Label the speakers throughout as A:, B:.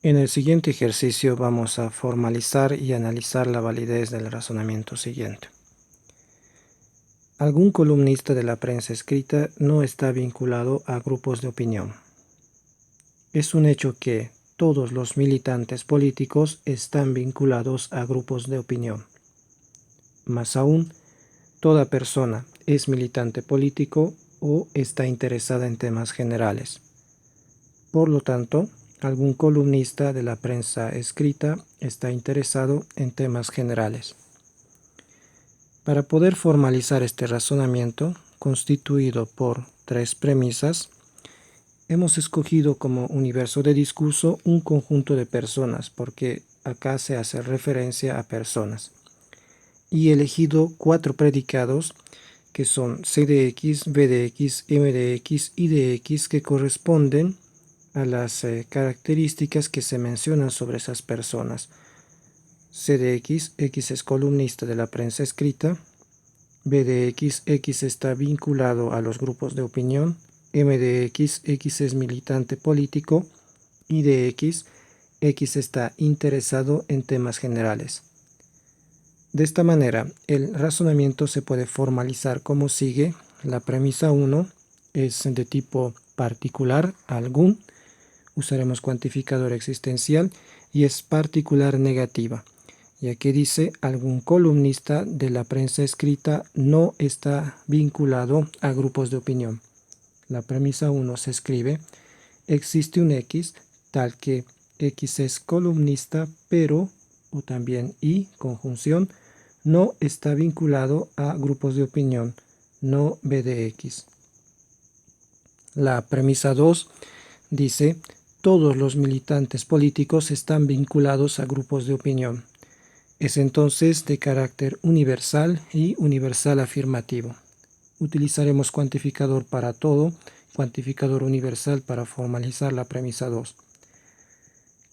A: En el siguiente ejercicio vamos a formalizar y analizar la validez del razonamiento siguiente. Algún columnista de la prensa escrita no está vinculado a grupos de opinión. Es un hecho que todos los militantes políticos están vinculados a grupos de opinión. Más aún, toda persona es militante político o está interesada en temas generales. Por lo tanto, algún columnista de la prensa escrita está interesado en temas generales. Para poder formalizar este razonamiento, constituido por tres premisas, hemos escogido como universo de discurso un conjunto de personas, porque acá se hace referencia a personas, y elegido cuatro predicados que son C de X, B de X, M de X y de X, que corresponden a las características que se mencionan sobre esas personas. C de X, X es columnista de la prensa escrita. B de X, X está vinculado a los grupos de opinión. M de X, X es militante político. Y de X, X está interesado en temas generales. De esta manera, el razonamiento se puede formalizar como sigue. La premisa 1 es de tipo particular, algún. Usaremos cuantificador existencial y es particular negativa, ya que dice algún columnista de la prensa escrita no está vinculado a grupos de opinión. La premisa 1 se escribe: existe un X tal que X es columnista, pero, o también y, conjunción, no está vinculado a grupos de opinión, no B de X. La premisa 2 dice: todos los militantes políticos están vinculados a grupos de opinión. Es entonces de carácter universal y universal afirmativo. Utilizaremos cuantificador para todo, cuantificador universal para formalizar la premisa 2,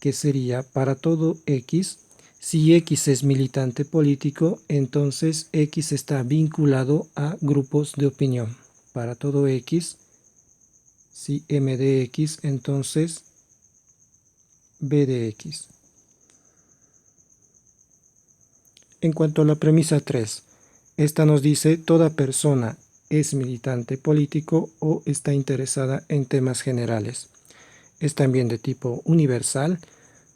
A: que sería para todo X. Si X es militante político, entonces X está vinculado a grupos de opinión. Para todo X, si M de X, entonces B de X. En cuanto a la premisa 3, esta nos dice toda persona es militante político o está interesada en temas generales. Es también de tipo universal.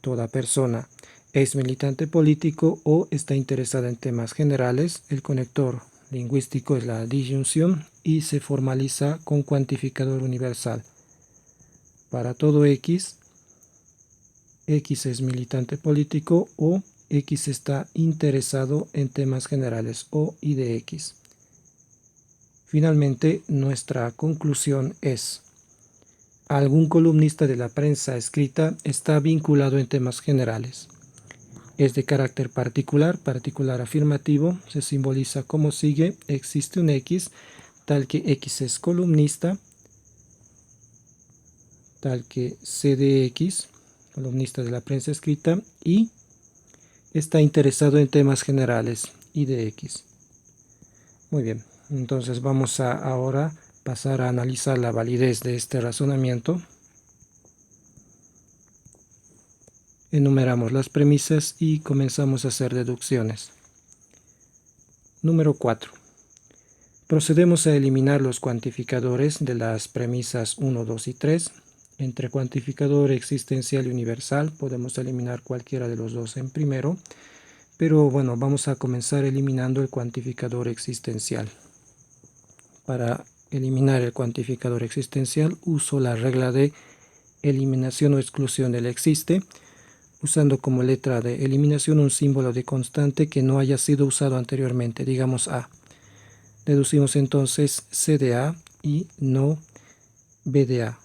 A: Toda persona es militante político o está interesada en temas generales. El conector lingüístico es la disyunción y se formaliza con cuantificador universal. Para todo X, X es militante político o X está interesado en temas generales o y de X. Finalmente, nuestra conclusión es: algún columnista de la prensa escrita está vinculado en temas generales. Es de carácter particular, particular afirmativo, se simboliza como sigue: existe un X tal que X es columnista, tal que C de X, columnista de la prensa escrita, y está interesado en temas generales, y de X. Muy bien, entonces vamos a ahora pasar a analizar la validez de este razonamiento. Enumeramos las premisas y comenzamos a hacer deducciones. Número 4. Procedemos a eliminar los cuantificadores de las premisas 1, 2 y 3. Entre cuantificador existencial y universal podemos eliminar cualquiera de los dos en primero, pero bueno, vamos a comenzar eliminando el cuantificador existencial. Para eliminar el cuantificador existencial uso la regla de eliminación o exclusión del existe, usando como letra de eliminación un símbolo de constante que no haya sido usado anteriormente, digamos A. Deducimos entonces C de A y no B de A.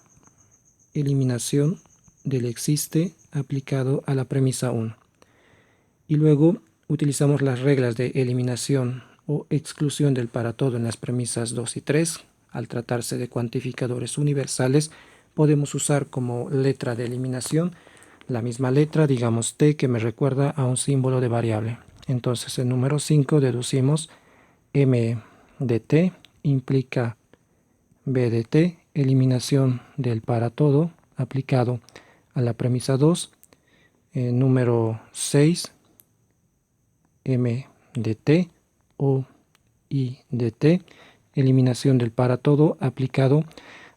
A: Eliminación del existe aplicado a la premisa 1. Y luego utilizamos las reglas de eliminación o exclusión del para todo en las premisas 2 y 3. Al tratarse de cuantificadores universales, podemos usar como letra de eliminación la misma letra, digamos T, que me recuerda a un símbolo de variable. Entonces, en número 5 deducimos M de T implica B de T, eliminación del para todo aplicado a la premisa 2. Número 6, M de T o I de T, eliminación del para todo aplicado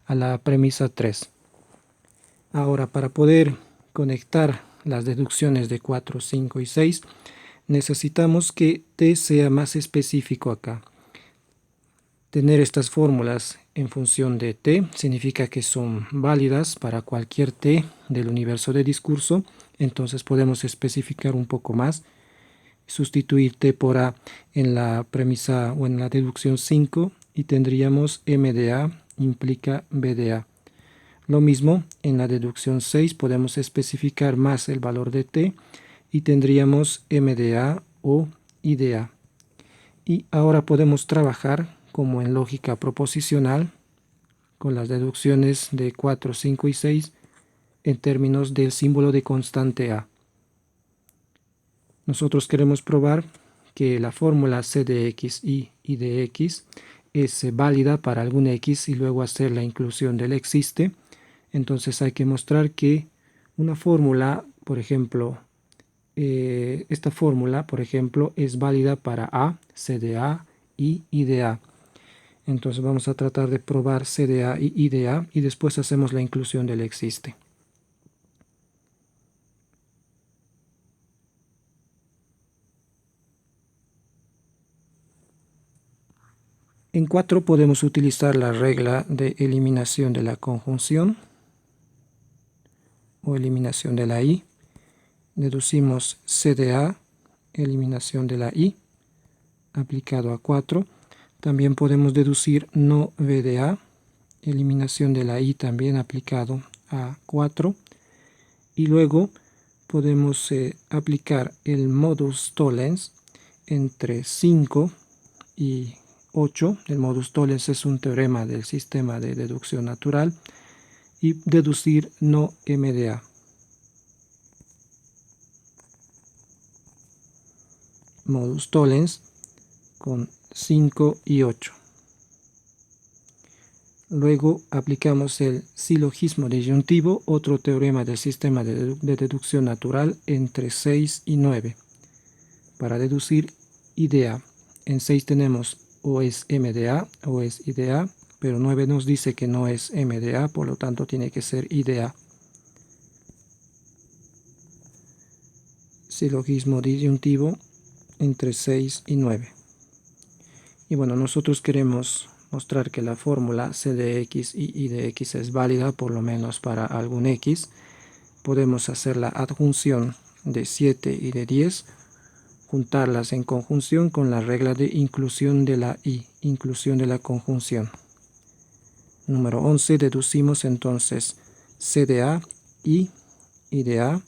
A: a la premisa 3. Ahora, para poder conectar las deducciones de 4, 5 y 6, necesitamos que T sea más específico acá. Tener estas fórmulas en función de T significa que son válidas para cualquier T del universo de discurso. Entonces podemos especificar un poco más, sustituir T por A en la premisa o en la deducción 5 y tendríamos M de A implica B de A. Lo mismo en la deducción 6 podemos especificar más el valor de T y tendríamos M de A o I de A. Y ahora podemos trabajar como en lógica proposicional con las deducciones de 4, 5 y 6 en términos del símbolo de constante A. Nosotros queremos probar que la fórmula C de X y I de X es válida para algún X y luego hacer la inclusión del existe. Entonces hay que mostrar que una fórmula, por ejemplo, esta fórmula, por ejemplo, es válida para A, C de A y I de A. Entonces vamos a tratar de probar C de A y I de A y después hacemos la inclusión del existe. En 4 podemos utilizar la regla de eliminación de la conjunción o eliminación de la I. Deducimos C de A, eliminación de la I, aplicado a 4. También podemos deducir no V de A, eliminación de la I también aplicado a 4. Y luego podemos aplicar el modus tollens entre 5 y 8. El modus tollens es un teorema del sistema de deducción natural y deducir no M de A. Modus tollens con 5 y 8. Luego aplicamos el silogismo disyuntivo, otro teorema del sistema de deducción natural, entre 6 y 9. Para deducir I de A, en 6 tenemos o es M de A o es I de A, pero 9 nos dice que no es M de A, por lo tanto tiene que ser I de A. Silogismo disyuntivo entre 6 y 9. Y bueno, nosotros queremos mostrar que la fórmula C de X y I de X es válida por lo menos para algún X. Podemos hacer la adjunción de 7 y de 10, juntarlas en conjunción con la regla de inclusión de la I, inclusión de la conjunción. Número 11, deducimos entonces C de A y I de A,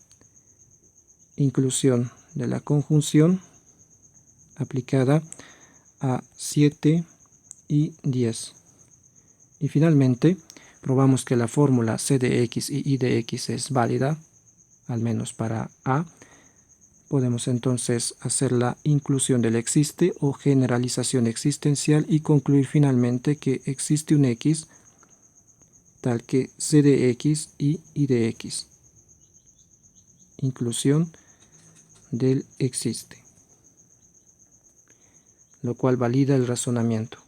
A: inclusión de la conjunción aplicada a 7 y 10. Y finalmente, probamos que la fórmula C de X y I de X es válida, al menos para A. Podemos entonces hacer la inclusión del existe o generalización existencial y concluir finalmente que existe un X tal que C de X y I de X. Inclusión del existe, lo cual valida el razonamiento.